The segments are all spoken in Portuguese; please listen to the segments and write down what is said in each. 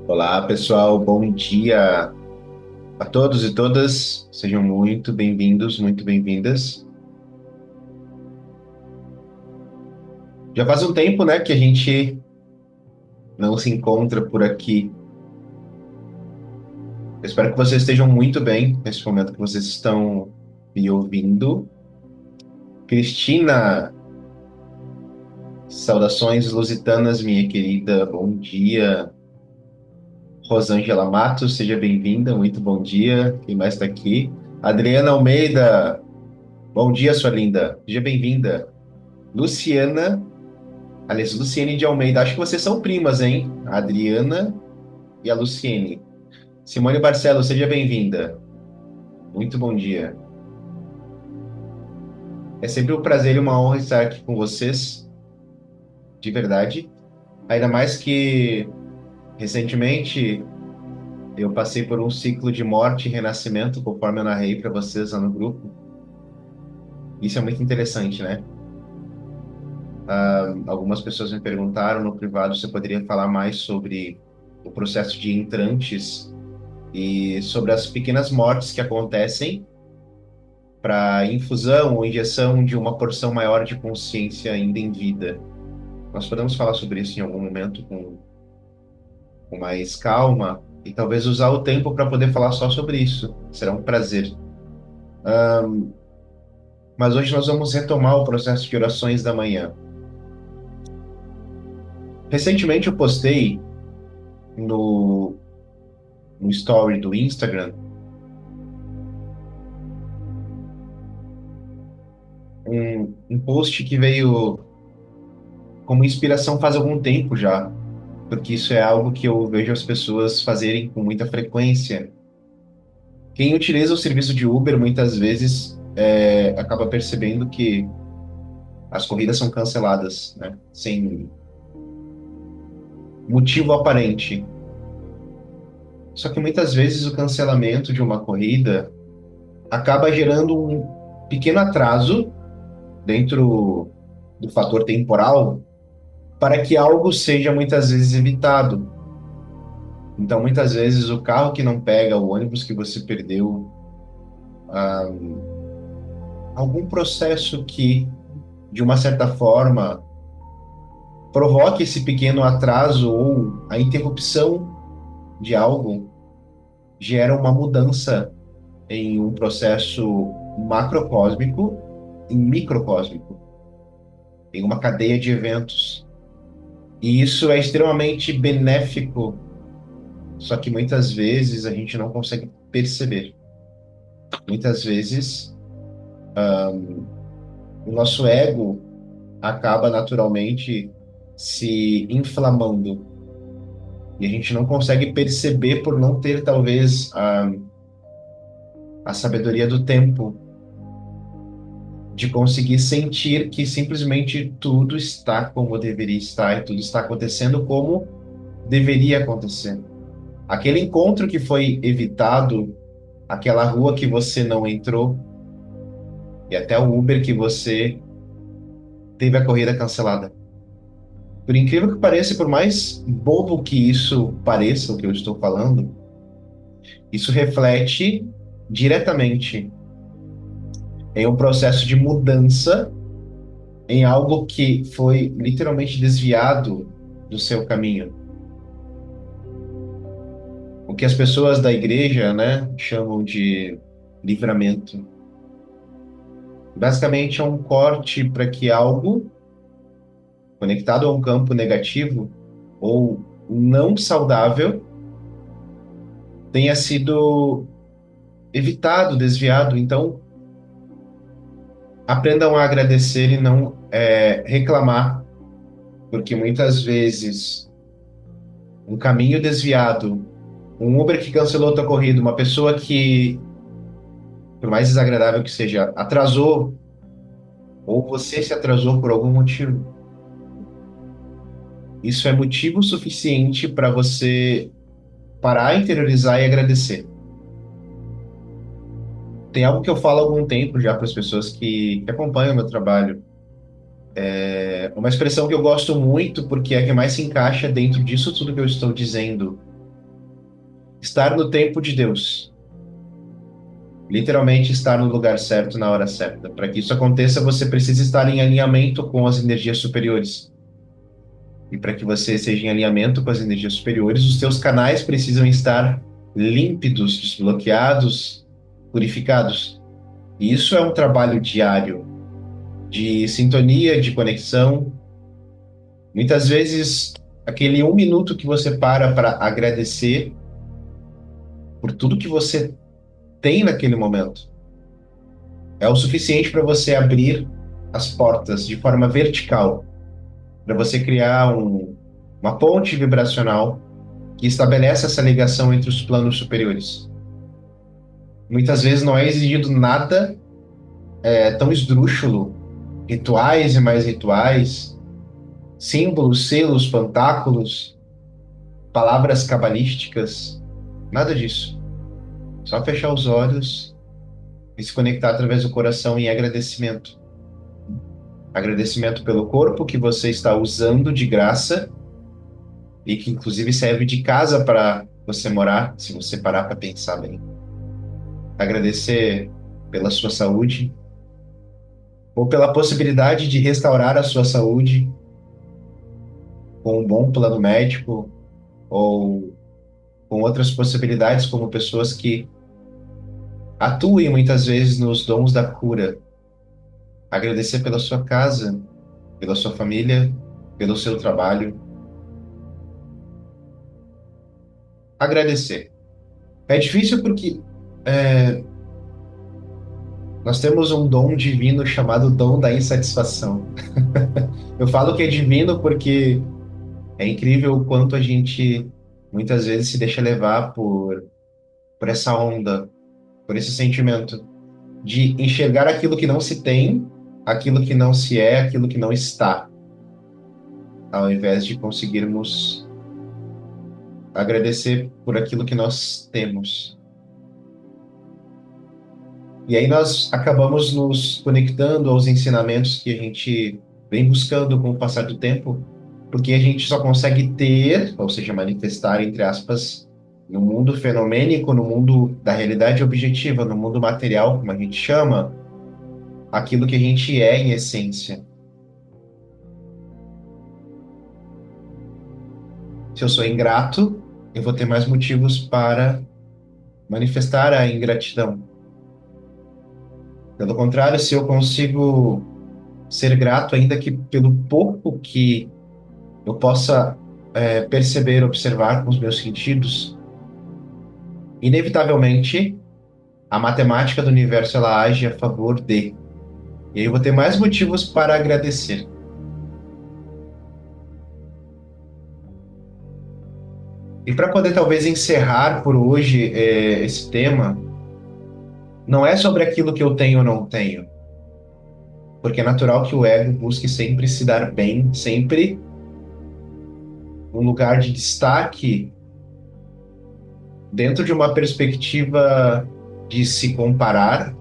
Olá, pessoal, bom dia a todos e todas. Sejam muito bem-vindos, muito bem-vindas. Já faz um tempo, né, que a gente não se encontra por aqui. Eu espero que vocês estejam muito bem nesse momento que vocês estão me ouvindo. Cristina, saudações lusitanas, minha querida, bom dia. Rosângela Matos, seja bem-vinda, muito bom dia. Quem mais está aqui? Adriana Almeida, bom dia, sua linda, seja bem-vinda. Luciana Aliás, Luciene de Almeida, acho que vocês são primas, hein? A Adriana e a Luciene. Simone Barcelos, seja bem-vinda. Muito bom dia. É sempre um prazer e uma honra estar aqui com vocês, de verdade. Ainda mais que, recentemente, eu passei por um ciclo de morte e renascimento, conforme eu narrei para vocês lá no grupo. Isso é muito interessante, né? Algumas pessoas me perguntaram no privado se eu poderia falar mais sobre o processo de entrantes e sobre as pequenas mortes que acontecem para infusão ou injeção de uma porção maior de consciência ainda em vida. Nós podemos falar sobre isso em algum momento com mais calma e talvez usar o tempo para poder falar só sobre isso. Será um prazer. Mas hoje nós vamos retomar o processo de orações da manhã. Recentemente eu postei no, no story do Instagram um post que veio como inspiração faz algum tempo já, porque isso é algo que eu vejo as pessoas fazerem com muita frequência. Quem utiliza o serviço de Uber muitas vezes acaba percebendo que as corridas são canceladas, né? Sem motivo aparente. Só que muitas vezes o cancelamento de uma corrida acaba gerando um pequeno atraso dentro do fator temporal para que algo seja muitas vezes evitado. Então, muitas vezes o carro que não pega, o ônibus que você perdeu, algum processo que, de uma certa forma, provoque esse pequeno atraso ou a interrupção de algo gera uma mudança em um processo macrocósmico e microcósmico, em uma cadeia de eventos. E isso é extremamente benéfico, só que muitas vezes a gente não consegue perceber. Muitas vezes o nosso ego acaba naturalmente se inflamando e a gente não consegue perceber por não ter talvez a sabedoria do tempo de conseguir sentir que simplesmente tudo está como deveria estar e tudo está acontecendo como deveria acontecer. Aquele encontro que foi evitado, aquela rua que você não entrou e até o Uber que você teve a corrida cancelada. Por incrível que pareça, por mais bobo que isso pareça, o que eu estou falando, isso reflete diretamente em um processo de mudança em algo que foi literalmente desviado do seu caminho. O que as pessoas da igreja, né, chamam de livramento. Basicamente é um corte para que algo conectado a um campo negativo ou não saudável tenha sido evitado, desviado. Então, aprendam a agradecer e não reclamar, porque muitas vezes um caminho desviado, um Uber que cancelou tua corrida, uma pessoa que, por mais desagradável que seja, atrasou, ou você se atrasou por algum motivo. Isso é motivo suficiente para você parar, interiorizar e agradecer. Tem algo que eu falo há algum tempo já para as pessoas que acompanham o meu trabalho. É uma expressão que eu gosto muito porque é a que mais se encaixa dentro disso tudo que eu estou dizendo. estar no tempo de Deus. Literalmente estar no lugar certo na hora certa. Para que isso aconteça, você precisa estar em alinhamento com as energias superiores. E para que você seja em alinhamento com as energias superiores, os seus canais precisam estar límpidos, desbloqueados, purificados. E isso é um trabalho diário de sintonia, de conexão. Muitas vezes, aquele um minuto que você para agradecer por tudo que você tem naquele momento é o suficiente para você abrir as portas de forma vertical, para você criar uma ponte vibracional que estabelece essa ligação entre os planos superiores. Muitas vezes não é exigido nada tão esdrúxulo, rituais e mais rituais, símbolos, selos, pantáculos, palavras cabalísticas, nada disso. Só fechar os olhos e se conectar através do coração em agradecimento. Agradecimento pelo corpo que você está usando de graça e que inclusive serve de casa para você morar, se você parar para pensar bem. Agradecer pela sua saúde ou pela possibilidade de restaurar a sua saúde com um bom plano médico ou com outras possibilidades, como pessoas que atuem muitas vezes nos dons da cura. Agradecer pela sua casa, pela sua família, pelo seu trabalho. Agradecer. É difícil porque é, nós temos um dom divino chamado dom da insatisfação. Eu falo que é divino porque é incrível o quanto a gente muitas vezes se deixa levar por essa onda, por esse sentimento de enxergar aquilo que não se tem, aquilo que não se é, aquilo que não está, ao invés de conseguirmos agradecer por aquilo que nós temos. E aí nós acabamos nos conectando aos ensinamentos que a gente vem buscando com o passar do tempo, porque a gente só consegue ter, ou seja, manifestar, entre aspas, no mundo fenomênico, no mundo da realidade objetiva, no mundo material, como a gente chama, aquilo que a gente é em essência. Se eu sou ingrato, eu vou ter mais motivos para manifestar a ingratidão. Pelo contrário, se eu consigo ser grato, ainda que pelo pouco que eu possa perceber, observar com os meus sentidos, inevitavelmente a matemática do universo ela age a favor de. E aí eu vou ter mais motivos para agradecer. E para poder talvez encerrar por hoje esse tema, não é sobre aquilo que eu tenho ou não tenho, porque é natural que o ego busque sempre se dar bem, sempre um lugar de destaque dentro de uma perspectiva de se comparar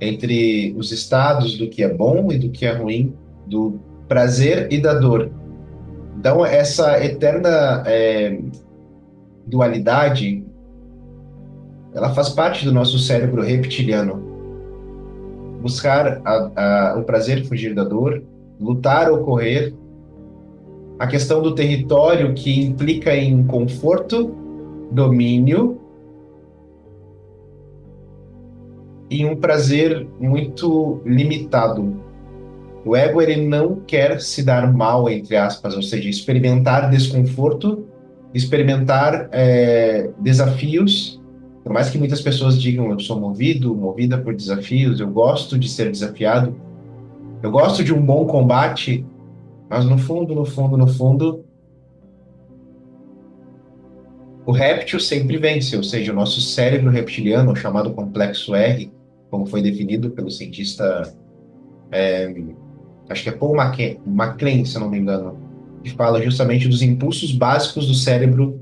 entre os estados do que é bom e do que é ruim, do prazer e da dor. Então, essa eterna dualidade, ela faz parte do nosso cérebro reptiliano. Buscar o prazer, fugir da dor, lutar ou correr, a questão do território que implica em conforto, domínio e um prazer muito limitado. O ego ele não quer se dar mal, entre aspas, ou seja, experimentar desconforto, experimentar desafios. Por mais que muitas pessoas digam eu sou movido, movida por desafios, eu gosto de ser desafiado, eu gosto de um bom combate, mas no fundo, no fundo, no fundo, o réptil sempre vence, ou seja, o nosso cérebro reptiliano, chamado complexo R, como foi definido pelo cientista, acho que é Paul MacLean, se eu não me engano, que fala justamente dos impulsos básicos do cérebro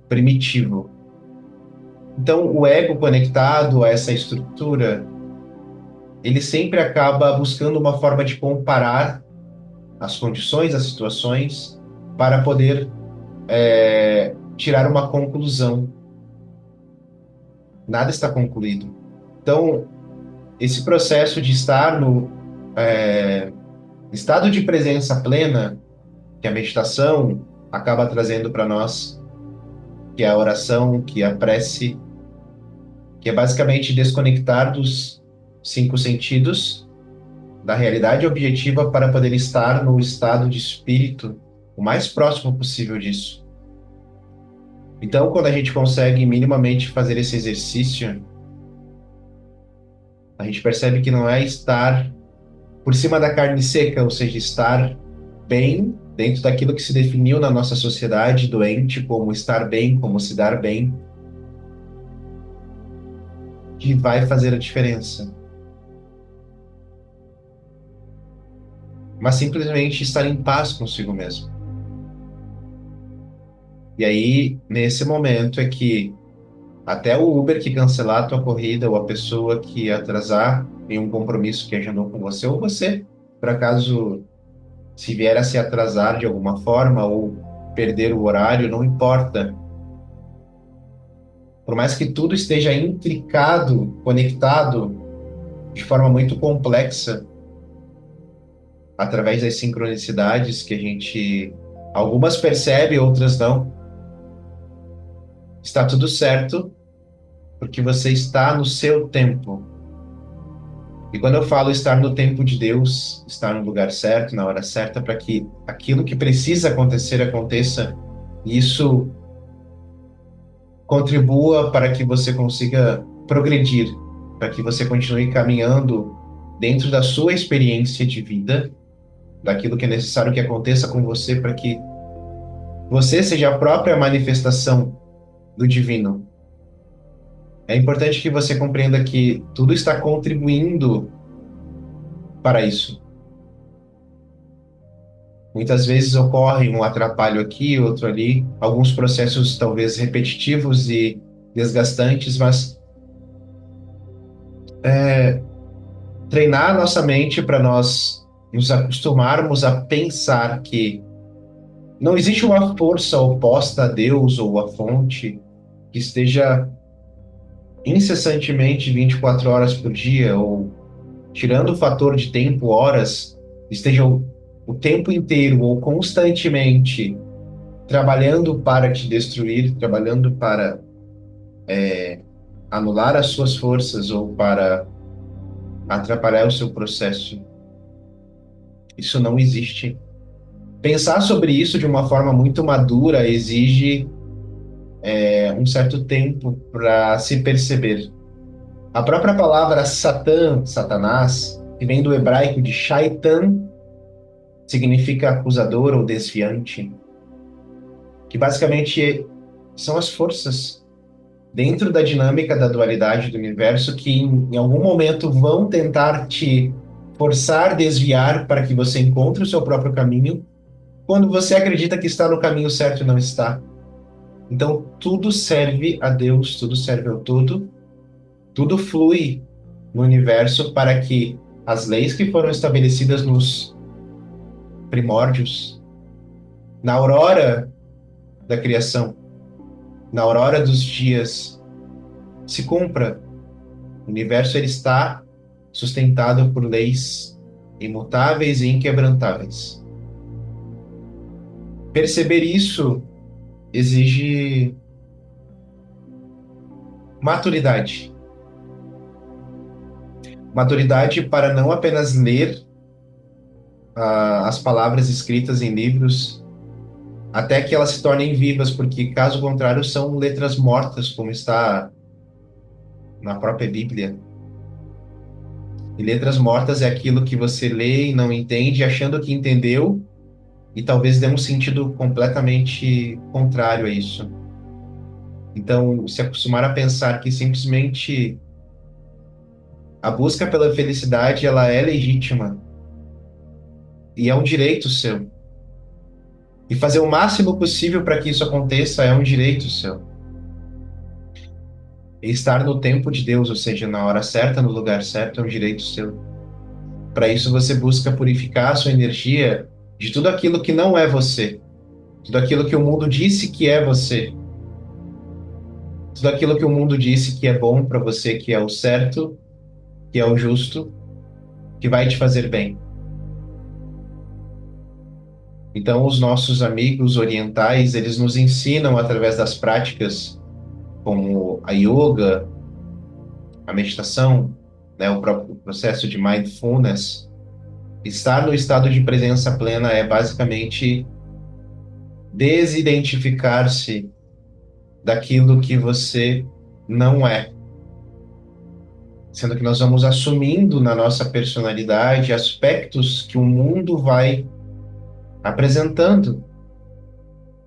primitivo. Então, o ego conectado a essa estrutura, ele sempre acaba buscando uma forma de comparar as condições, as situações, para poder tirar uma conclusão. Nada está concluído. Então, esse processo de estar no estado de presença plena, que a meditação acaba trazendo para nós, que é a oração, que é a prece, que é basicamente desconectar dos cinco sentidos, da realidade objetiva para poder estar no estado de espírito o mais próximo possível disso. Então, quando a gente consegue minimamente fazer esse exercício, a gente percebe que não é estar por cima da carne seca, ou seja, estar bem dentro daquilo que se definiu na nossa sociedade doente como estar bem, como se dar bem, que vai fazer a diferença. Mas simplesmente estar em paz consigo mesmo. E aí, nesse momento é que até o Uber que cancelar a tua corrida, ou a pessoa que atrasar em um compromisso que agendou com você, ou você, por acaso, se vier a se atrasar de alguma forma ou perder o horário, não importa. Por mais que tudo esteja intricado, conectado de forma muito complexa, através das sincronicidades que a gente, algumas percebe, outras não, está tudo certo, porque você está no seu tempo. E quando eu falo estar no tempo de Deus, estar no lugar certo, na hora certa, para que aquilo que precisa acontecer aconteça, e isso contribua para que você consiga progredir, para que você continue caminhando dentro da sua experiência de vida, daquilo que é necessário que aconteça com você, para que você seja a própria manifestação do divino. É importante que você compreenda que tudo está contribuindo para isso. Muitas vezes ocorre um atrapalho aqui, outro ali, alguns processos talvez repetitivos e desgastantes, mas treinar nossa mente para nós nos acostumarmos a pensar que não existe uma força oposta a Deus ou a fonte que esteja incessantemente 24 horas por dia, ou tirando o fator de tempo, horas, esteja o tempo inteiro ou constantemente trabalhando para te destruir, trabalhando para anular as suas forças ou para atrapalhar o seu processo. Isso não existe. Pensar sobre isso de uma forma muito madura exige um certo tempo para se perceber. A própria palavra Satã, Satanás, que vem do hebraico de Shaitan, significa acusador ou desviante, que basicamente são as forças dentro da dinâmica da dualidade do universo que em algum momento vão tentar te forçar, desviar para que você encontre o seu próprio caminho, quando você acredita que está no caminho certo e não está. Então, tudo serve a Deus, tudo serve ao todo, tudo flui no universo para que as leis que foram estabelecidas nos primórdios, na aurora da criação, na aurora dos dias, se cumpra. O universo ele está sustentado por leis imutáveis e inquebrantáveis. Perceber isso exige maturidade. Maturidade para não apenas ler as palavras escritas em livros até que elas se tornem vivas, porque caso contrário são letras mortas, como está na própria Bíblia. E letras mortas é aquilo que você lê e não entende, achando que entendeu, e talvez dê um sentido completamente contrário a isso. Então, se acostumar a pensar que simplesmente a busca pela felicidade ela é legítima e é um direito seu. E fazer o máximo possível para que isso aconteça é um direito seu. E estar no tempo de Deus, ou seja, na hora certa, no lugar certo, é um direito seu. Para isso você busca purificar a sua energia de tudo aquilo que não é você, tudo aquilo que o mundo disse que é você. Tudo aquilo que o mundo disse que é bom para você, que é o certo, que é o justo, que vai te fazer bem. Então, os nossos amigos orientais, eles nos ensinam através das práticas como a yoga, a meditação, né, o próprio processo de mindfulness. Estar no estado de presença plena é basicamente desidentificar-se daquilo que você não é, sendo que nós vamos assumindo na nossa personalidade aspectos que o mundo vai apresentando.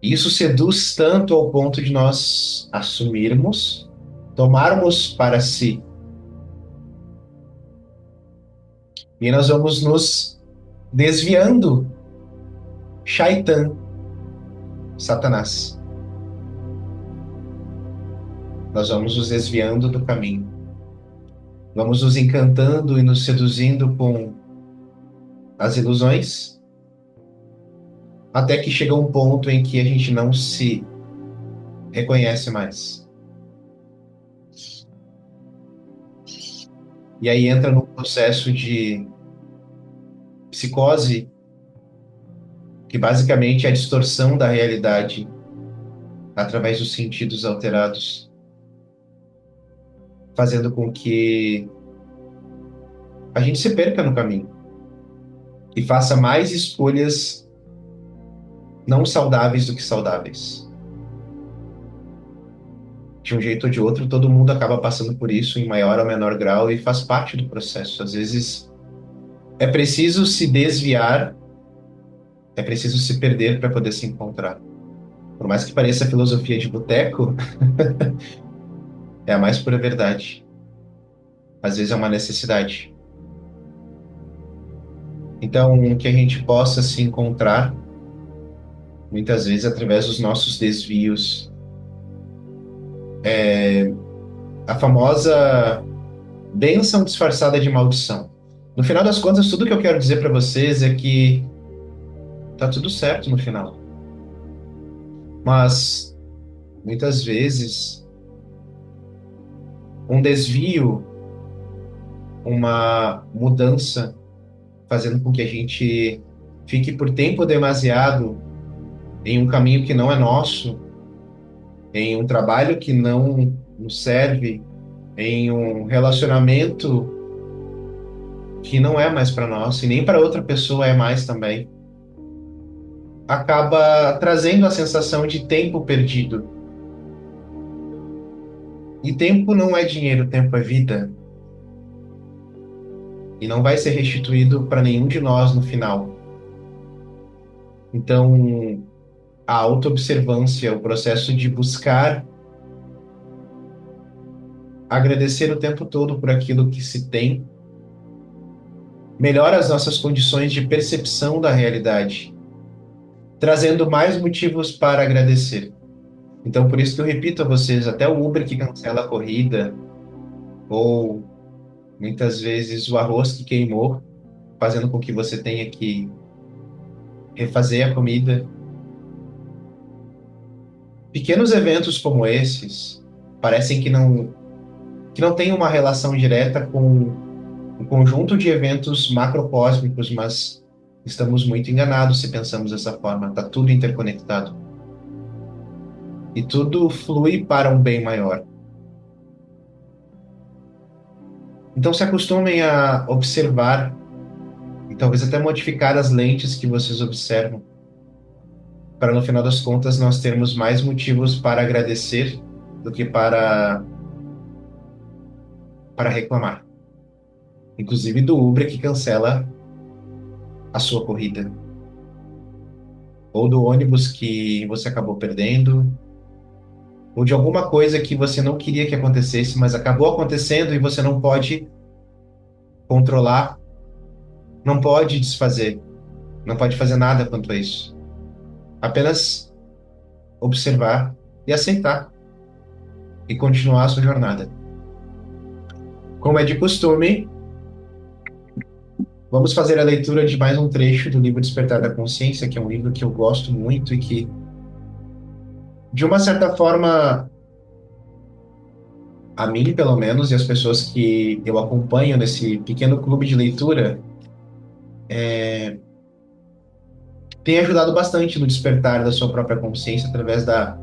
E isso seduz tanto ao ponto de nós assumirmos, tomarmos para si. E nós vamos nos desviando. Shaitan, Satanás. Nós vamos nos desviando do caminho. Vamos nos encantando e nos seduzindo com as ilusões, até que chega um ponto em que a gente não se reconhece mais. E aí entra num processo de psicose, que basicamente é a distorção da realidade através dos sentidos alterados, fazendo com que a gente se perca no caminho e faça mais escolhas não saudáveis do que saudáveis. De um jeito ou de outro, todo mundo acaba passando por isso em maior ou menor grau e faz parte do processo. Às vezes é preciso se desviar, é preciso se perder para poder se encontrar. Por mais que pareça filosofia de boteco, é a mais pura verdade. Às vezes é uma necessidade. Então, que a gente possa se encontrar, muitas vezes através dos nossos desvios. A famosa bênção disfarçada de maldição. No final das contas, tudo que eu quero dizer para vocês é que tá tudo certo no final. Mas, muitas vezes, um desvio, uma mudança, fazendo com que a gente fique por tempo demasiado em um caminho que não é nosso, em um trabalho que não nos serve, em um relacionamento que não é mais para nós e nem para outra pessoa é mais também, acaba trazendo a sensação de tempo perdido. E tempo não é dinheiro, tempo é vida. E não vai ser restituído para nenhum de nós no final. Então, a autoobservância, o processo de buscar agradecer o tempo todo por aquilo que se tem, melhora as nossas condições de percepção da realidade, trazendo mais motivos para agradecer. Então, por isso que eu repito a vocês, até o Uber que cancela a corrida, ou muitas vezes o arroz que queimou, fazendo com que você tenha que refazer a comida. Pequenos eventos como esses parecem que não têm uma relação direta com um conjunto de eventos macrocósmicos, mas estamos muito enganados se pensamos dessa forma. Está tudo interconectado. E tudo flui para um bem maior. Então se acostumem a observar e talvez até modificar as lentes que vocês observam, para no final das contas nós termos mais motivos para agradecer do que para reclamar. Inclusive do Uber que cancela a sua corrida, ou do ônibus que você acabou perdendo, ou de alguma coisa que você não queria que acontecesse, mas acabou acontecendo e você não pode controlar, não pode desfazer, não pode fazer nada quanto a isso. Apenas observar e aceitar e continuar a sua jornada. Como é de costume, vamos fazer a leitura de mais um trecho do livro Despertar da Consciência, que é um livro que eu gosto muito e que, de uma certa forma, A mim, pelo menos, e as pessoas que eu acompanho nesse pequeno clube de leitura, tem ajudado bastante no despertar da sua própria consciência através da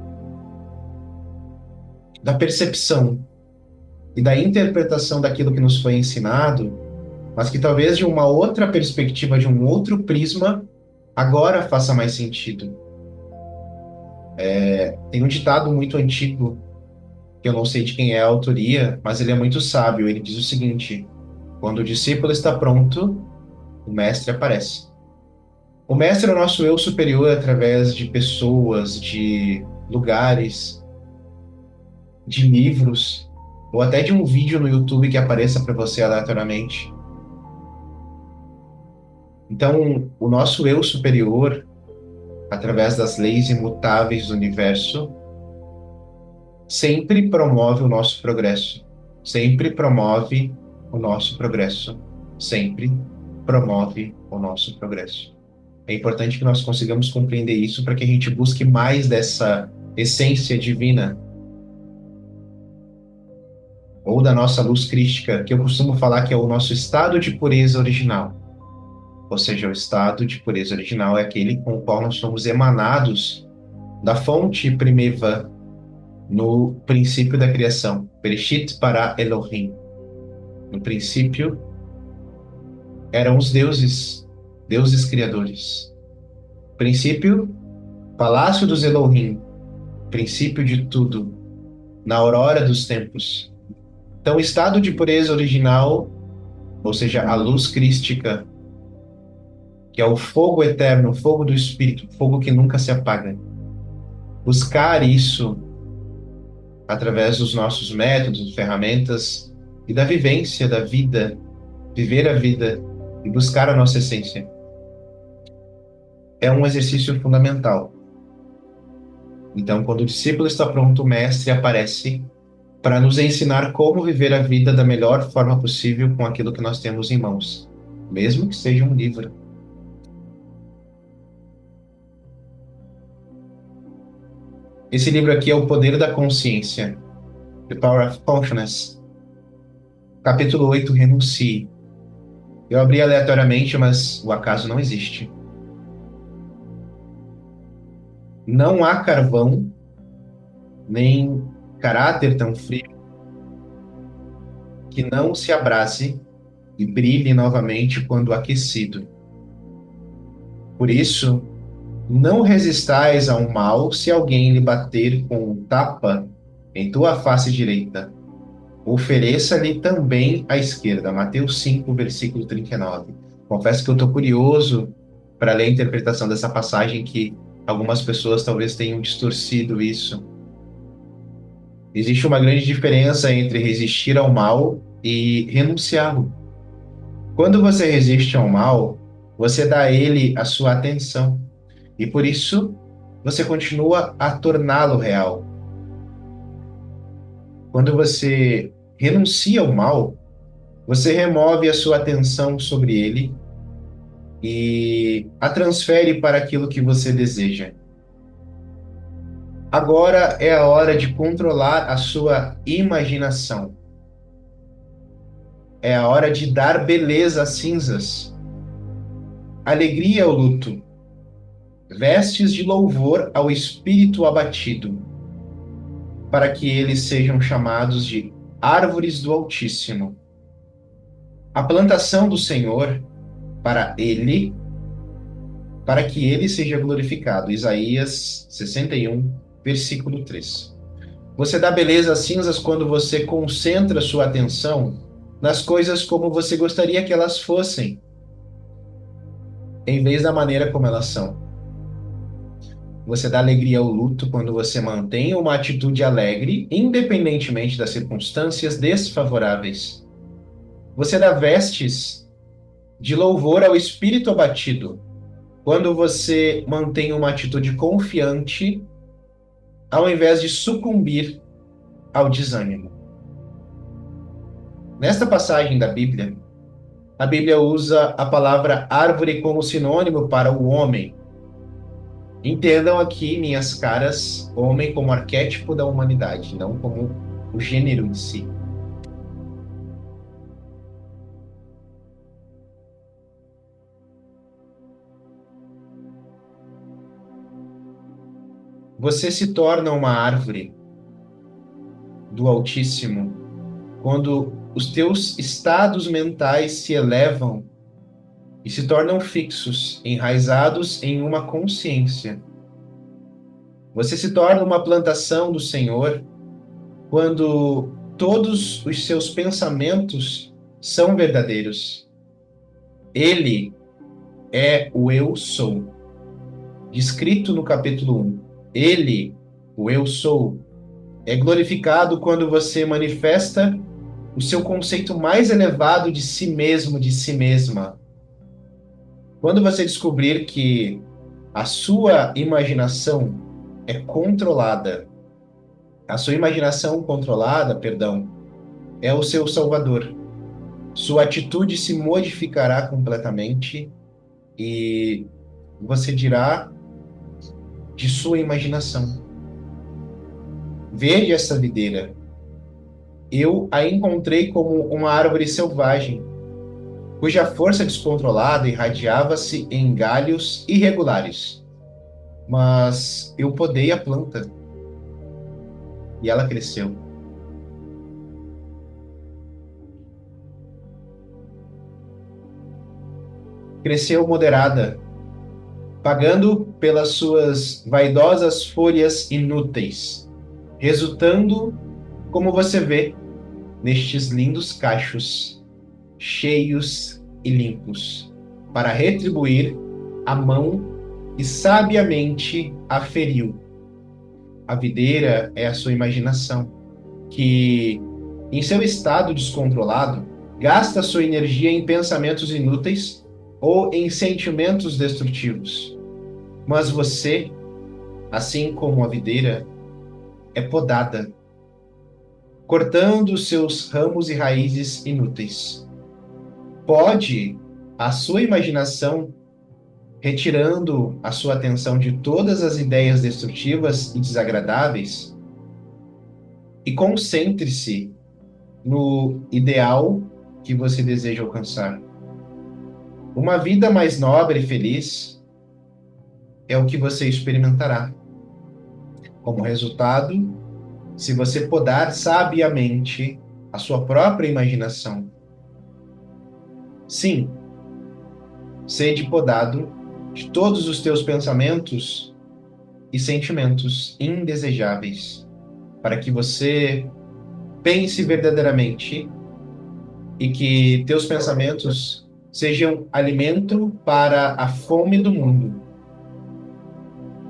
percepção e da interpretação daquilo que nos foi ensinado, mas que talvez de uma outra perspectiva, de um outro prisma, agora faça mais sentido. Tem um ditado muito antigo, que eu não sei de quem é a autoria, mas ele é muito sábio. Ele diz o seguinte: quando o discípulo está pronto, o mestre aparece. O mestre é o nosso eu superior através de pessoas, de lugares, de livros, ou até de um vídeo no YouTube que apareça para você aleatoriamente. Então, o nosso eu superior, através das leis imutáveis do universo, sempre promove o nosso progresso. Sempre promove o nosso progresso. Sempre promove o nosso progresso. É importante que nós consigamos compreender isso para que a gente busque mais dessa essência divina ou da nossa luz crística, que eu costumo falar que é o nosso estado de pureza original. Ou seja, o estado de pureza original é aquele com o qual nós somos emanados da fonte primitiva no princípio da criação. Bereshit bara Elohim. No princípio eram os deuses, deuses criadores. Princípio, palácio dos Elohim, princípio de tudo, na aurora dos tempos. Então, o estado de pureza original, ou seja, a luz crística, que é o fogo eterno, o fogo do Espírito, fogo que nunca se apaga. Buscar isso através dos nossos métodos, ferramentas e da vivência da vida, viver a vida e buscar a nossa essência. É um exercício fundamental. Então, quando o discípulo está pronto, o mestre aparece para nos ensinar como viver a vida da melhor forma possível com aquilo que nós temos em mãos, mesmo que seja um livro. Esse livro aqui é O Poder da Consciência, The Power of Consciousness, capítulo 8, Renuncie. Eu abri aleatoriamente, mas o acaso não existe. Não há carvão, nem caráter tão frio que não se abrase e brilhe novamente quando aquecido. Por isso, não resistais ao mal se alguém lhe bater com um tapa em tua face direita. Ofereça-lhe também a esquerda. Mateus 5, versículo 39. Confesso que eu estou curioso para ler a interpretação dessa passagem, que algumas pessoas talvez tenham distorcido isso. Existe uma grande diferença entre resistir ao mal e renunciá-lo. Quando você resiste ao mal, você dá a ele a sua atenção e por isso você continua a torná-lo real. Quando você renuncia ao mal, você remove a sua atenção sobre ele e a transfere para aquilo que você deseja. Agora é a hora de controlar a sua imaginação. É a hora de dar beleza às cinzas, alegria ao luto, vestes de louvor ao espírito abatido, para que eles sejam chamados de árvores do Altíssimo. A plantação do Senhor para ele, para que ele seja glorificado. Isaías 61, versículo 3. Você dá beleza às cinzas quando você concentra sua atenção nas coisas como você gostaria que elas fossem, em vez da maneira como elas são. Você dá alegria ao luto quando você mantém uma atitude alegre, independentemente das circunstâncias desfavoráveis. Você dá vestes de louvor ao espírito abatido quando você mantém uma atitude confiante, ao invés de sucumbir ao desânimo. Nesta passagem da Bíblia, a Bíblia usa a palavra árvore como sinônimo para o homem. Entendam aqui, minhas caras, homem como arquétipo da humanidade, não como o gênero em si. Você se torna uma árvore do Altíssimo quando os teus estados mentais se elevam e se tornam fixos, enraizados em uma consciência. Você se torna uma plantação do Senhor quando todos os seus pensamentos são verdadeiros. Ele é o Eu Sou, descrito no capítulo 1. Ele, o Eu Sou, é glorificado quando você manifesta o seu conceito mais elevado de si mesmo, de si mesma. Quando você descobrir que a sua imaginação é controlada, a sua imaginação controlada, perdão, é o seu salvador. Sua atitude se modificará completamente e você dirá de sua imaginação: veja essa videira. Eu a encontrei como uma árvore selvagem, cuja força descontrolada irradiava-se em galhos irregulares. Mas eu podei a planta e ela cresceu. Cresceu moderada, pagando pelas suas vaidosas folhas inúteis, resultando, como você vê, nestes lindos cachos, cheios e limpos, para retribuir a mão que sabiamente a feriu. A videira é a sua imaginação, que, em seu estado descontrolado, gasta sua energia em pensamentos inúteis ou em sentimentos destrutivos. Mas você, assim como a videira, é podada, cortando seus ramos e raízes inúteis. Pode a sua imaginação, retirando a sua atenção de todas as ideias destrutivas e desagradáveis, e concentre-se no ideal que você deseja alcançar. Uma vida mais nobre e feliz é o que você experimentará. Como resultado, se você podar sabiamente a sua própria imaginação. Sim, sede podado de todos os teus pensamentos e sentimentos indesejáveis, para que você pense verdadeiramente e que teus pensamentos sejam alimento para a fome do mundo.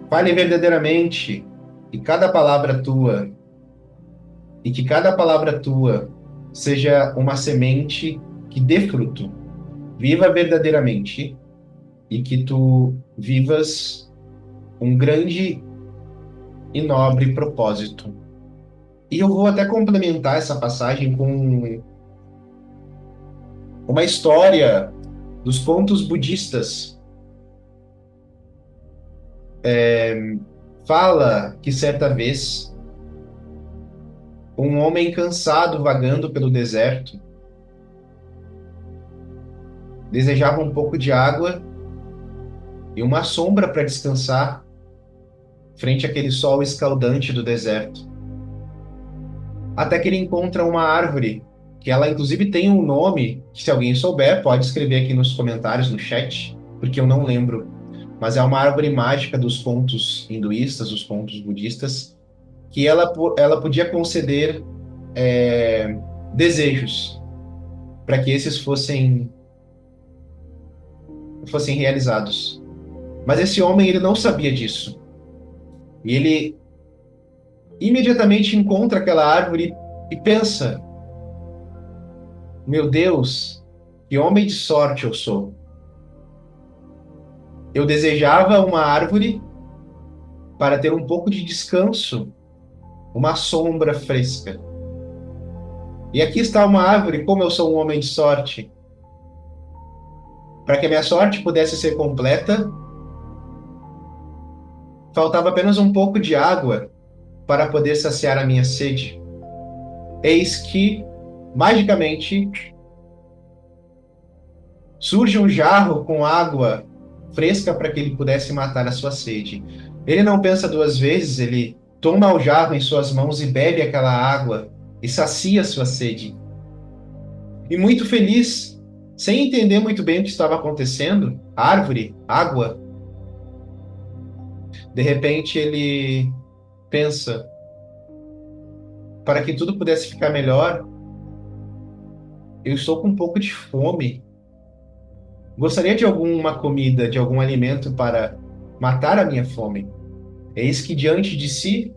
Fale verdadeiramente e cada palavra tua, e que cada palavra tua seja uma semente que dê fruto. Viva verdadeiramente e que tu vivas um grande e nobre propósito. E eu vou até complementar essa passagem com uma história dos contos budistas. Fala que certa vez um homem cansado vagando pelo deserto desejava um pouco de água e uma sombra para descansar frente àquele sol escaldante do deserto. Até que ele encontra uma árvore, que ela inclusive tem um nome, que se alguém souber, pode escrever aqui nos comentários, no chat, porque eu não lembro. Mas é uma árvore mágica dos contos hinduístas, dos contos budistas, que ela podia conceder desejos, para que esses fossem realizados. Mas esse homem, ele não sabia disso. E ele imediatamente encontra aquela árvore e pensa: meu Deus, que homem de sorte eu sou. Eu desejava uma árvore para ter um pouco de descanso, uma sombra fresca. E aqui está uma árvore, como eu sou um homem de sorte. Para que a minha sorte pudesse ser completa, faltava apenas um pouco de água para poder saciar a minha sede. eis que, magicamente, surge um jarro com água fresca para que ele pudesse matar a sua sede. Ele não pensa duas vezes, ele toma o jarro em suas mãos e bebe aquela água e sacia sua sede. E muito feliz, sem entender muito bem o que estava acontecendo, árvore, água, de repente ele pensa, para que tudo pudesse ficar melhor, eu estou com um pouco de fome. Gostaria de alguma comida, de algum alimento para matar a minha fome. Eis que diante de si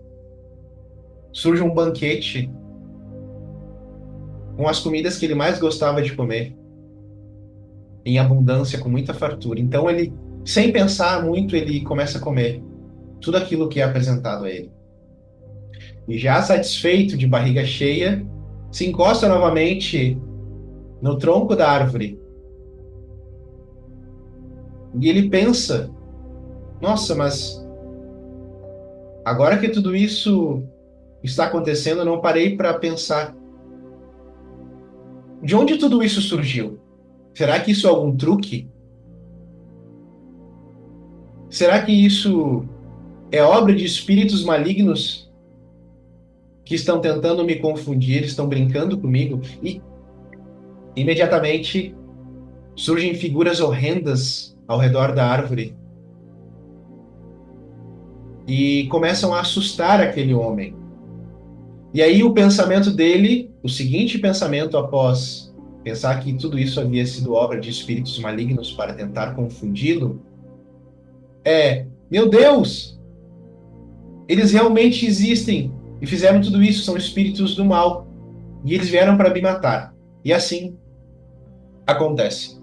surge um banquete com as comidas que ele mais gostava de comer, em abundância, com muita fartura. Então ele, sem pensar muito, ele começa a comer tudo aquilo que é apresentado a ele. E já satisfeito, de barriga cheia, se encosta novamente no tronco da árvore. E ele pensa: nossa, mas agora que tudo isso está acontecendo, eu não parei para pensar de onde tudo isso surgiu. Será que isso é algum truque? Será que isso é obra de espíritos malignos que estão tentando me confundir, estão brincando comigo? E imediatamente surgem figuras horrendas ao redor da árvore e começam a assustar aquele homem. E aí o pensamento dele, o seguinte pensamento após pensar que tudo isso havia sido obra de espíritos malignos para tentar confundi-lo, é: meu Deus, eles realmente existem e fizeram tudo isso, são espíritos do mal e eles vieram para me matar. E assim acontece.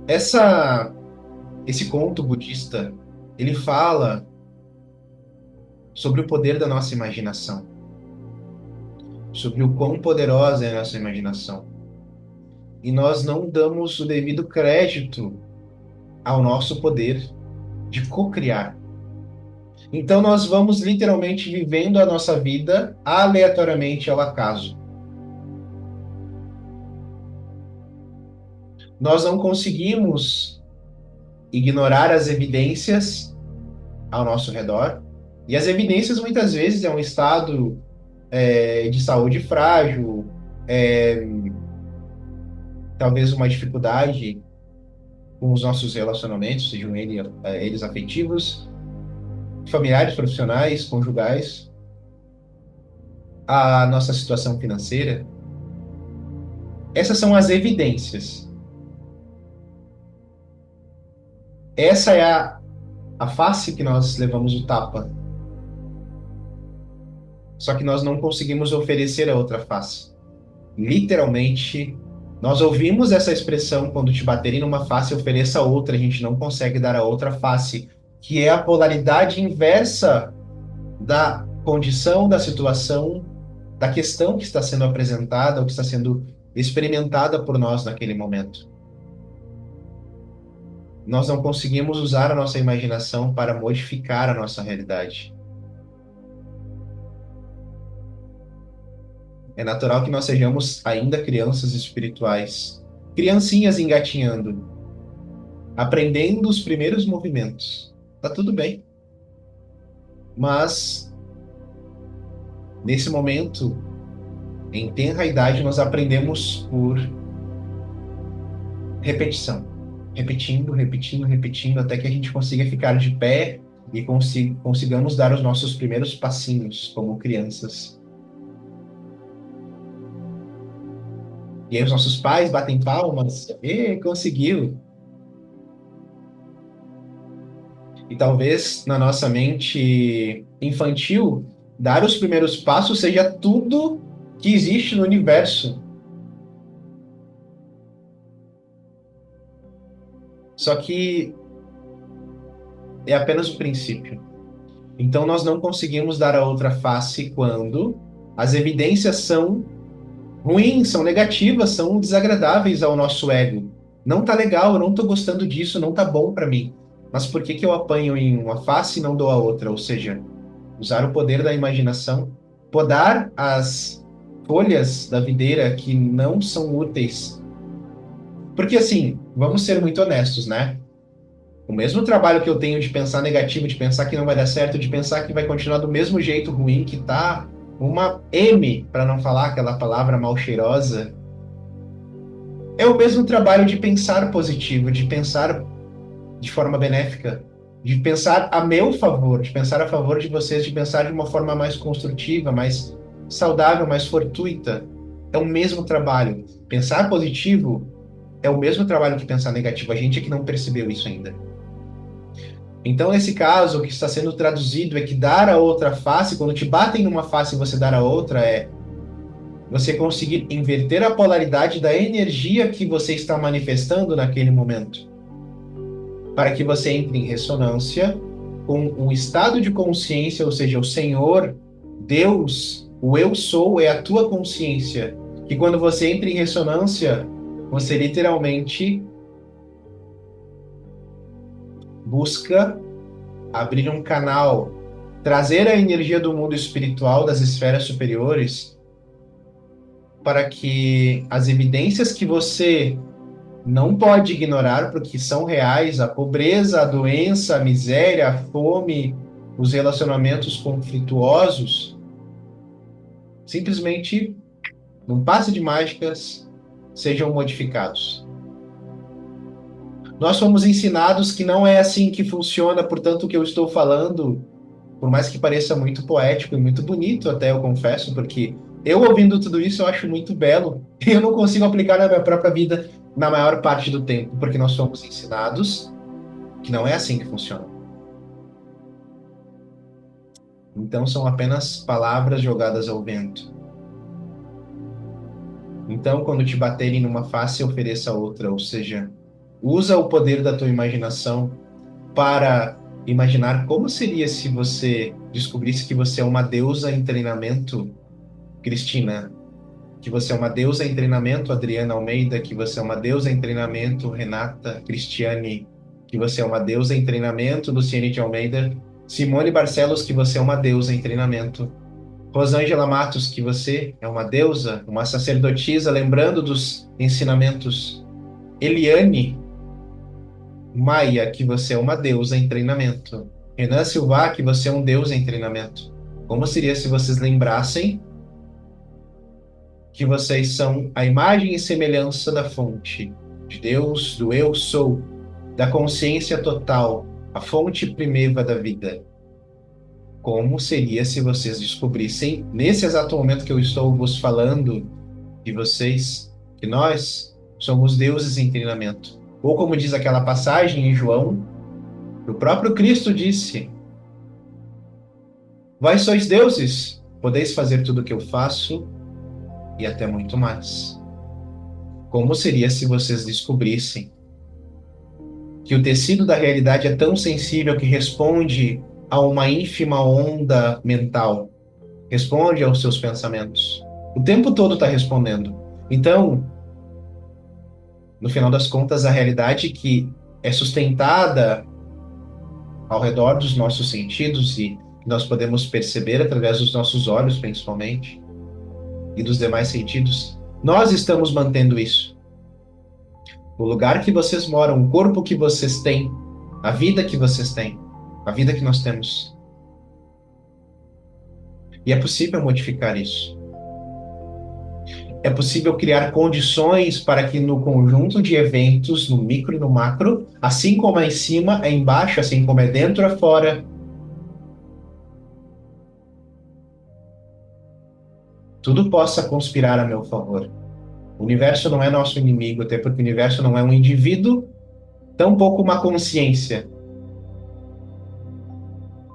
Essa, esse conto budista, ele fala sobre o poder da nossa imaginação, sobre o quão poderosa é a nossa imaginação. E nós não damos o devido crédito ao nosso poder de co-criar. Então nós vamos literalmente vivendo a nossa vida aleatoriamente ao acaso. Nós não conseguimos ignorar as evidências ao nosso redor. E as evidências muitas vezes é um estado de saúde frágil, é, talvez uma dificuldade com os nossos relacionamentos, sejam eles afetivos, familiares, profissionais, conjugais, a nossa situação financeira. Essas são as evidências. Essa é a face que nós levamos o tapa. Só que nós não conseguimos oferecer a outra face. Literalmente, nós ouvimos essa expressão: quando te baterem numa face, ofereça a outra. A gente não consegue dar a outra face, que é a polaridade inversa da condição, da situação, da questão que está sendo apresentada, ou que está sendo experimentada por nós naquele momento. Nós não conseguimos usar a nossa imaginação para modificar a nossa realidade. É natural que nós sejamos ainda crianças espirituais, criancinhas engatinhando, aprendendo os primeiros movimentos. Tá tudo bem. Mas, nesse momento, em tenra idade, nós aprendemos por repetição. Repetindo, repetindo, repetindo, até que a gente consiga ficar de pé e consigamos dar os nossos primeiros passinhos como crianças. E aí os nossos pais batem palmas: e conseguiu! E talvez na nossa mente infantil, dar os primeiros passos seja tudo que existe no universo. Só que é apenas o princípio. Então nós não conseguimos dar a outra face quando as evidências são ruins, são negativas, são desagradáveis ao nosso ego. Não tá legal, eu não tô gostando disso, não tá bom para mim. Mas por que que eu apanho em uma face e não dou a outra? Ou seja, usar o poder da imaginação, podar as folhas da videira que não são úteis. Porque assim, vamos ser muito honestos, né? O mesmo trabalho que eu tenho de pensar negativo, de pensar que não vai dar certo, de pensar que vai continuar do mesmo jeito ruim que tá, uma M, para não falar aquela palavra mal cheirosa, é o mesmo trabalho de pensar positivo, de pensar de forma benéfica, de pensar a meu favor, de pensar a favor de vocês, de pensar de uma forma mais construtiva, mais saudável, mais fortuita. É o mesmo trabalho. Pensar positivo é o mesmo trabalho que pensar negativo. A gente é que não percebeu isso ainda. Então, nesse caso, o que está sendo traduzido é que dar a outra face, quando te batem numa face e você dar a outra, é você conseguir inverter a polaridade da energia que você está manifestando naquele momento, para que você entre em ressonância com um estado de consciência, ou seja, o Senhor, Deus, o eu sou é a tua consciência, que quando você entra em ressonância, você literalmente busca abrir um canal, trazer a energia do mundo espiritual, das esferas superiores, para que as evidências que você não pode ignorar, porque são reais, a pobreza, a doença, a miséria, a fome, os relacionamentos conflituosos, simplesmente, num passe de mágicas, sejam modificados. Nós fomos ensinados que não é assim que funciona, portanto, o que eu estou falando, por mais que pareça muito poético e muito bonito, até eu confesso, porque eu ouvindo tudo isso eu acho muito belo, e eu não consigo aplicar na minha própria vida na maior parte do tempo, porque nós somos ensinados que não é assim que funciona. Então são apenas palavras jogadas ao vento. Então, quando te baterem numa face, ofereça outra, ou seja, usa o poder da tua imaginação para imaginar como seria se você descobrisse que você é uma deusa em treinamento, Cristina, que você é uma deusa em treinamento, Adriana Almeida, que você é uma deusa em treinamento, Renata Cristiane, que você é uma deusa em treinamento, Luciene de Almeida, Simone Barcelos, que você é uma deusa em treinamento, Rosângela Matos, que você é uma deusa, uma sacerdotisa, lembrando dos ensinamentos, Eliane Maia, que você é uma deusa em treinamento, Renan Silva, que você é um deus em treinamento. Como seria se vocês lembrassem que vocês são a imagem e semelhança da fonte, de Deus, do eu sou, da consciência total, a fonte primeva da vida? Como seria se vocês descobrissem, nesse exato momento que eu estou vos falando, de vocês, que nós somos deuses em treinamento? Ou como diz aquela passagem em João, o próprio Cristo disse: Vós sois deuses, podeis fazer tudo o que eu faço e até muito mais. Como seria se vocês descobrissem que o tecido da realidade é tão sensível que responde a uma ínfima onda mental, responde aos seus pensamentos. O tempo todo está respondendo. Então, no final das contas, a realidade que é sustentada ao redor dos nossos sentidos e nós podemos perceber através dos nossos olhos, principalmente, e dos demais sentidos, nós estamos mantendo isso. O lugar que vocês moram, o corpo que vocês têm, a vida que vocês têm, a vida que nós temos. E é possível modificar isso. É possível criar condições para que no conjunto de eventos, no micro e no macro, assim como é em cima, é embaixo, assim como é dentro, é fora, tudo possa conspirar a meu favor. O universo não é nosso inimigo, até porque o universo não é um indivíduo, tampouco uma consciência,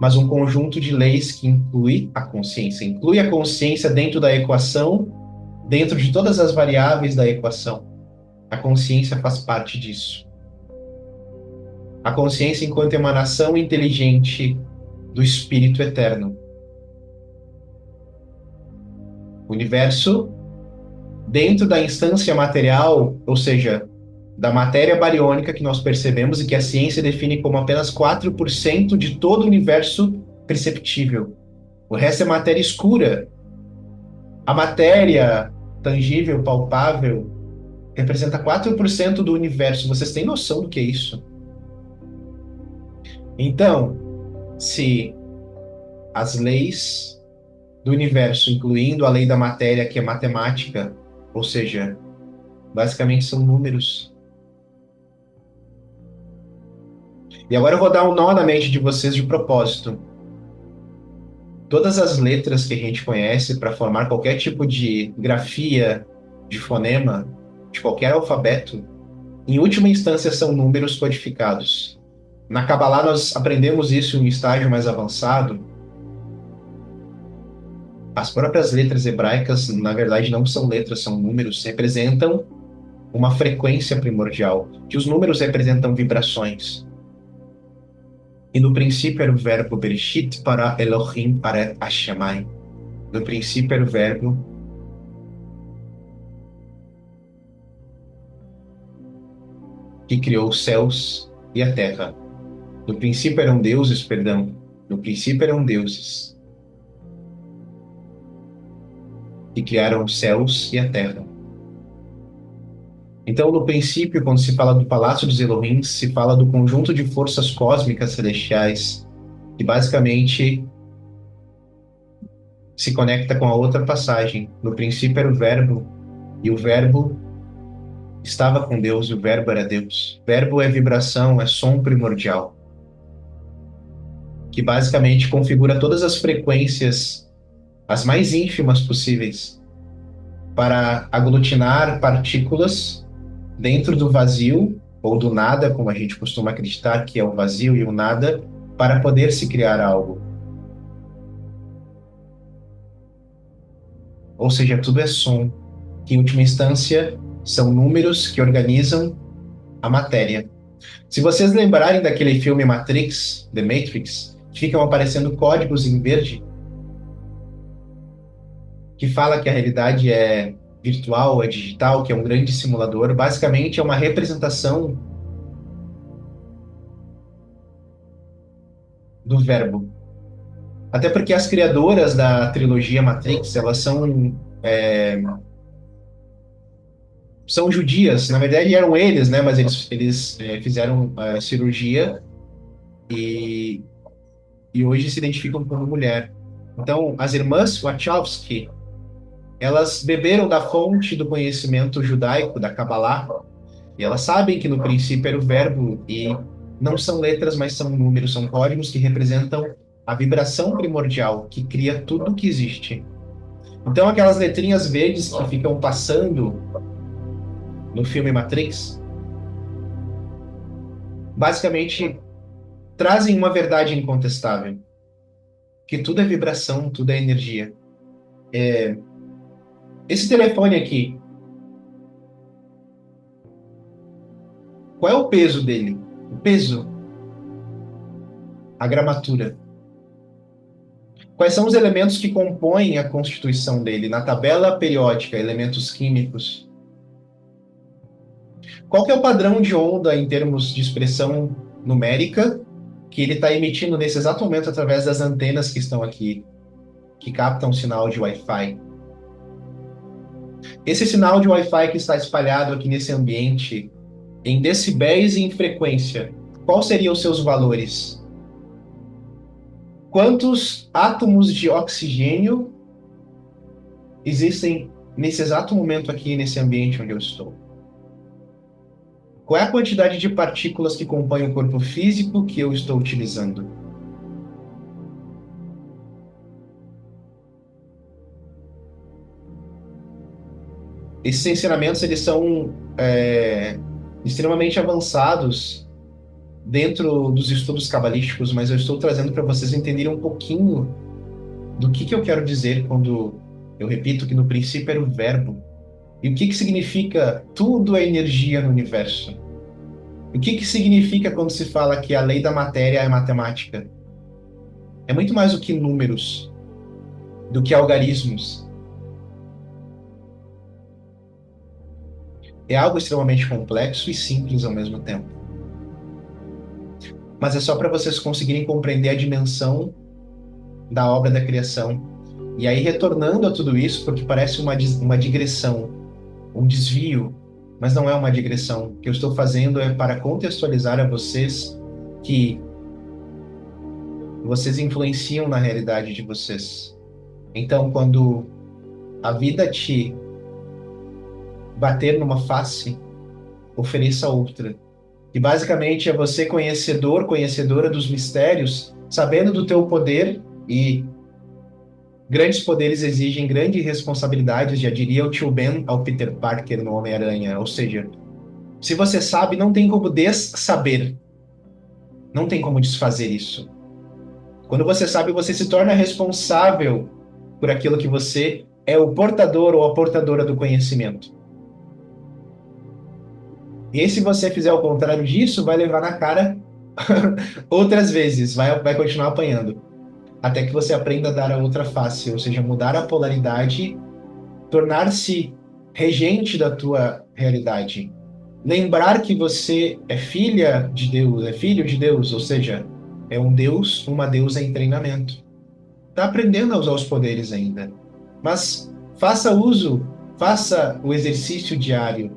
mas um conjunto de leis que inclui a consciência dentro da equação, dentro de todas as variáveis da equação. A consciência faz parte disso. A consciência enquanto emanação inteligente do Espírito Eterno. O universo, dentro da instância material, ou seja, da matéria bariônica que nós percebemos e que a ciência define como apenas 4% de todo o universo perceptível. O resto é matéria escura. A matéria tangível, palpável, representa 4% do universo. Vocês têm noção do que é isso? Então, se as leis do universo, incluindo a lei da matéria, que é matemática, ou seja, basicamente são números. E agora eu vou dar um nó na mente de vocês de propósito. Todas as letras que a gente conhece para formar qualquer tipo de grafia, de fonema, de qualquer alfabeto, em última instância são números codificados. Na Kabbalah nós aprendemos isso em um estágio mais avançado. As próprias letras hebraicas, na verdade, não são letras, são números, representam uma frequência primordial, que os números representam vibrações. E no princípio era o verbo Bereshit para Elohim para Hashamai. No princípio era o verbo que criou os céus e a terra. No princípio eram deuses, perdão. No princípio eram deuses que criaram os céus e a terra. Então, no princípio, quando se fala do Palácio dos Elohim, se fala do conjunto de forças cósmicas celestiais, que basicamente se conecta com a outra passagem. No princípio era o Verbo, e o Verbo estava com Deus, e o Verbo era Deus. Verbo é vibração, é som primordial, que basicamente configura todas as frequências, as mais ínfimas possíveis, para aglutinar partículas dentro do vazio, ou do nada, como a gente costuma acreditar que é o vazio e o nada, para poder se criar algo. Ou seja, tudo é som, que em última instância são números que organizam a matéria. Se vocês lembrarem daquele filme Matrix, The Matrix, que ficam aparecendo códigos em verde, que fala que a realidade é virtual, é digital, que é um grande simulador, basicamente é uma representação do verbo. Até porque as criadoras da trilogia Matrix, elas são judias. Na verdade eram eles, né? Mas eles fizeram cirurgia e, e hoje se identificam como mulher. Então, as irmãs Wachowski, elas beberam da fonte do conhecimento judaico, da Kabbalah, e elas sabem que no princípio era o verbo, e não são letras, mas são números, são códigos que representam a vibração primordial que cria tudo que existe. Então, aquelas letrinhas verdes que ficam passando no filme Matrix, basicamente trazem uma verdade incontestável, que tudo é vibração, tudo é energia. Esse telefone aqui, qual é o peso dele? O peso, a gramatura. Quais são os elementos que compõem a constituição dele? Na tabela periódica, elementos químicos. Qual que é o padrão de onda em termos de expressão numérica que ele está emitindo nesse exato momento através das antenas que estão aqui, que captam sinal de Wi-Fi? Esse sinal de Wi-Fi que está espalhado aqui nesse ambiente, em decibéis e em frequência, quais seriam os seus valores? Quantos átomos de oxigênio existem nesse exato momento aqui nesse ambiente onde eu estou? Qual é a quantidade de partículas que compõem o corpo físico que eu estou utilizando? Esses ensinamentos eles são extremamente avançados dentro dos estudos cabalísticos, mas eu estou trazendo para vocês entenderem um pouquinho do que eu quero dizer quando eu repito que no princípio era o verbo. E o que significa tudo é energia no universo? O que significa quando se fala que a lei da matéria é matemática? É muito mais do que números, do que algarismos. É algo extremamente complexo e simples ao mesmo tempo. Mas é só para vocês conseguirem compreender a dimensão da obra da criação. E aí, retornando a tudo isso, porque parece uma digressão, um desvio, mas não é uma digressão. O que eu estou fazendo é para contextualizar a vocês que vocês influenciam na realidade de vocês. Então, quando a vida te bater numa face, ofereça outra. E basicamente é você conhecedor, conhecedora dos mistérios, sabendo do teu poder e grandes poderes exigem grandes responsabilidades, já diria o tio Ben ao Peter Parker no Homem-Aranha. Ou seja, se você sabe, não tem como dessaber, não tem como desfazer isso. Quando você sabe, você se torna responsável por aquilo que você é o portador ou a portadora do conhecimento. E se você fizer o contrário disso, vai levar na cara outras vezes, vai continuar apanhando. Até que você aprenda a dar a outra face, ou seja, mudar a polaridade, tornar-se regente da tua realidade. Lembrar que você é filha de Deus, é filho de Deus, ou seja, é um Deus, uma deusa em treinamento. Está aprendendo a usar os poderes ainda. Mas faça uso, faça o exercício diário.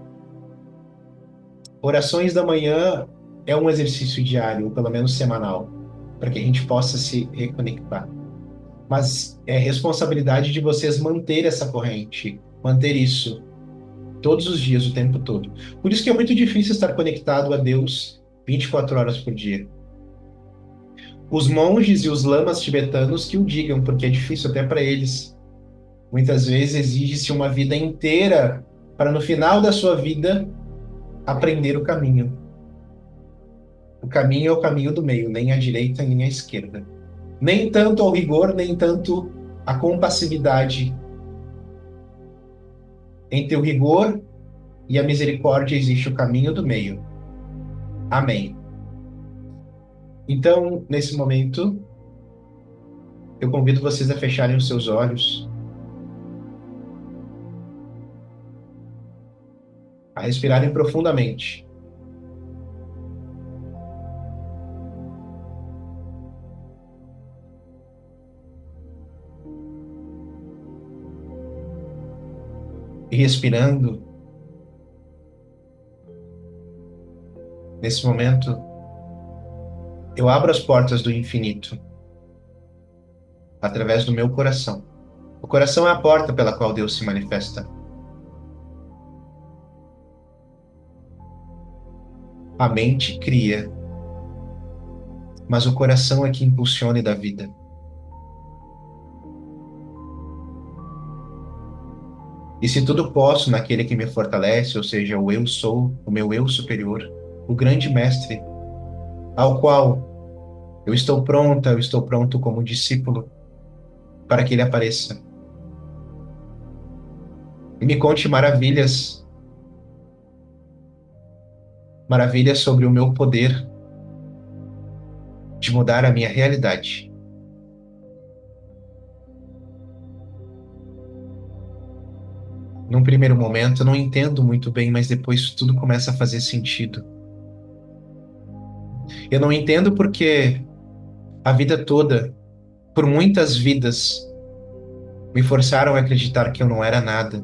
Orações da manhã é um exercício diário, ou pelo menos semanal, para que a gente possa se reconectar. Mas é responsabilidade de vocês manter essa corrente, manter isso todos os dias, o tempo todo. Por isso que é muito difícil estar conectado a Deus 24 horas por dia. Os monges e os lamas tibetanos que o digam, porque é difícil até para eles. Muitas vezes exige-se uma vida inteira para no final da sua vida aprender o caminho. O caminho é o caminho do meio, nem à direita nem à esquerda. Nem tanto ao rigor, nem tanto à compassividade. Entre o rigor e a misericórdia existe o caminho do meio. Amém. Então, nesse momento, eu convido vocês a fecharem os seus olhos, a respirarem profundamente. E respirando, nesse momento, eu abro as portas do infinito através do meu coração. O coração é a porta pela qual Deus se manifesta. A mente cria, mas o coração é que impulsiona da vida. E se tudo posso naquele que me fortalece, ou seja, o eu sou, o meu eu superior, o grande mestre, ao qual eu estou pronto como discípulo para que ele apareça e me conte maravilhas, maravilhas sobre o meu poder de mudar a minha realidade. Num primeiro momento, eu não entendo muito bem, mas depois tudo começa a fazer sentido. Eu não entendo porque a vida toda, por muitas vidas, me forçaram a acreditar que eu não era nada.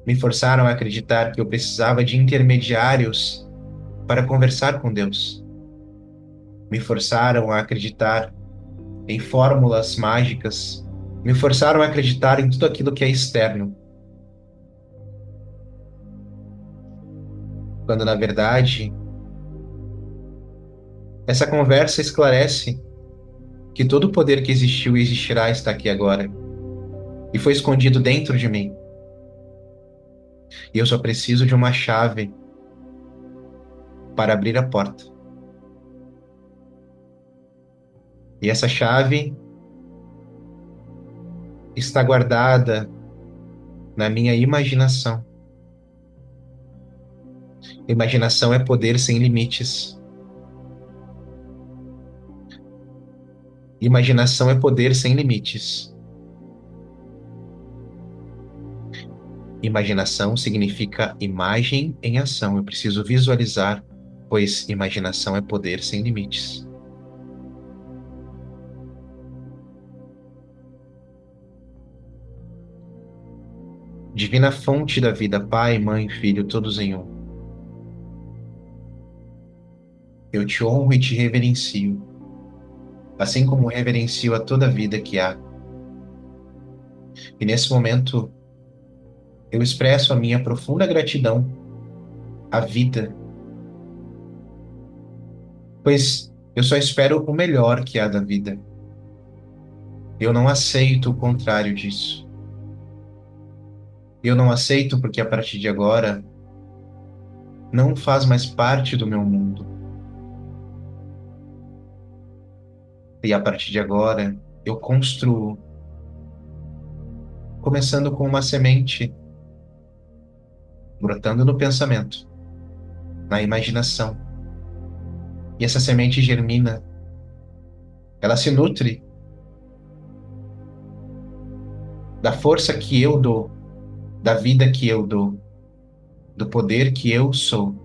Me forçaram a acreditar que eu precisava de intermediários para conversar com Deus. Me forçaram a acreditar em fórmulas mágicas. Me forçaram a acreditar em tudo aquilo que é externo. Quando, na verdade, essa conversa esclarece que todo o poder que existiu e existirá está aqui agora. E foi escondido dentro de mim. E eu só preciso de uma chave para abrir a porta. E essa chave está guardada na minha imaginação. Imaginação é poder sem limites. Imaginação é poder sem limites. Imaginação significa imagem em ação. Eu preciso visualizar, pois imaginação é poder sem limites. Divina fonte da vida, Pai, Mãe, Filho, todos em um. Eu te honro e te reverencio, assim como reverencio a toda a vida que há. E nesse momento, eu expresso a minha profunda gratidão à vida, pois eu só espero o melhor que há da vida. Eu não aceito o contrário disso. Eu não aceito porque a partir de agora não faz mais parte do meu mundo. E a partir de agora eu construo, começando com uma semente, brotando no pensamento, na imaginação. E essa semente germina, ela se nutre da força que eu dou, da vida que eu dou, do poder que eu sou.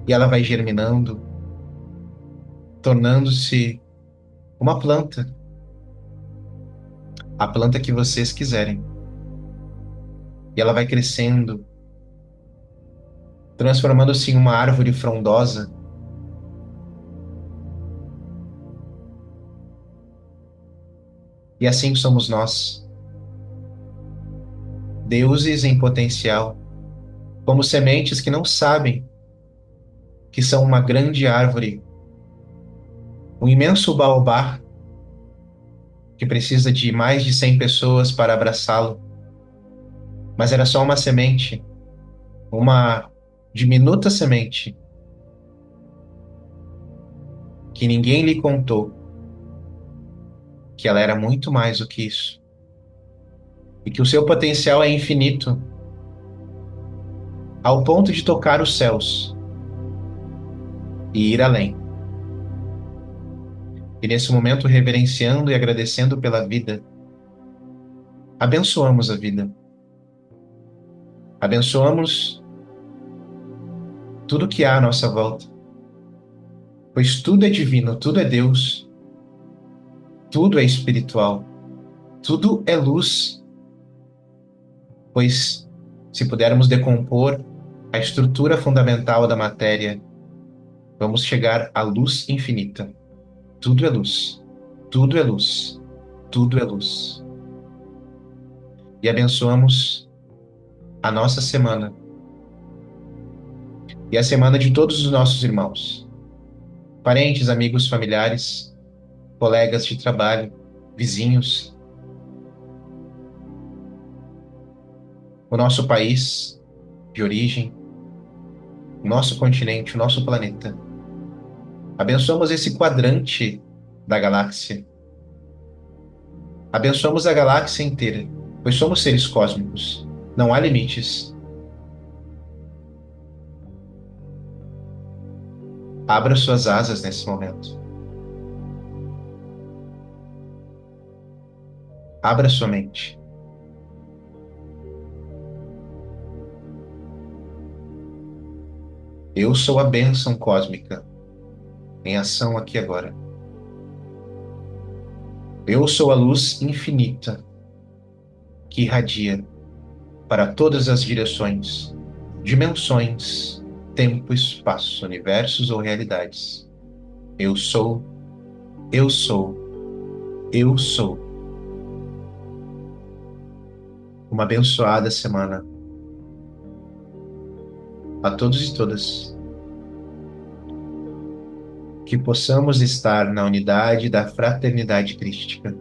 E ela vai germinando, tornando-se uma planta, a planta que vocês quiserem. E ela vai crescendo, transformando-se em uma árvore frondosa. E assim somos nós, deuses em potencial, como sementes que não sabem que são uma grande árvore, um imenso baobá que precisa de mais de 100 pessoas para abraçá-lo. Mas era só uma semente, uma diminuta semente que ninguém lhe contou que ela era muito mais do que isso e que o seu potencial é infinito, ao ponto de tocar os céus e ir além. E nesse momento, reverenciando e agradecendo pela vida, abençoamos a vida. Abençoamos tudo que há à nossa volta, pois tudo é divino, tudo é Deus, tudo é espiritual, tudo é luz, pois se pudermos decompor a estrutura fundamental da matéria, vamos chegar à luz infinita. Tudo é luz, tudo é luz, tudo é luz. E abençoamos a nossa semana e a semana de todos os nossos irmãos, parentes, amigos, familiares, colegas de trabalho, vizinhos, o nosso país de origem, o nosso continente, o nosso planeta. Abençoamos esse quadrante da galáxia. Abençoamos a galáxia inteira, pois somos seres cósmicos. Não há limites. Abra suas asas nesse momento. Abra sua mente. Eu sou a bênção cósmica em ação aqui agora. Eu sou a luz infinita que irradia para todas as direções, dimensões, tempo, espaço, universos ou realidades. Eu sou, eu sou, eu sou. Uma abençoada semana a todos e todas. Que possamos estar na unidade da fraternidade crística.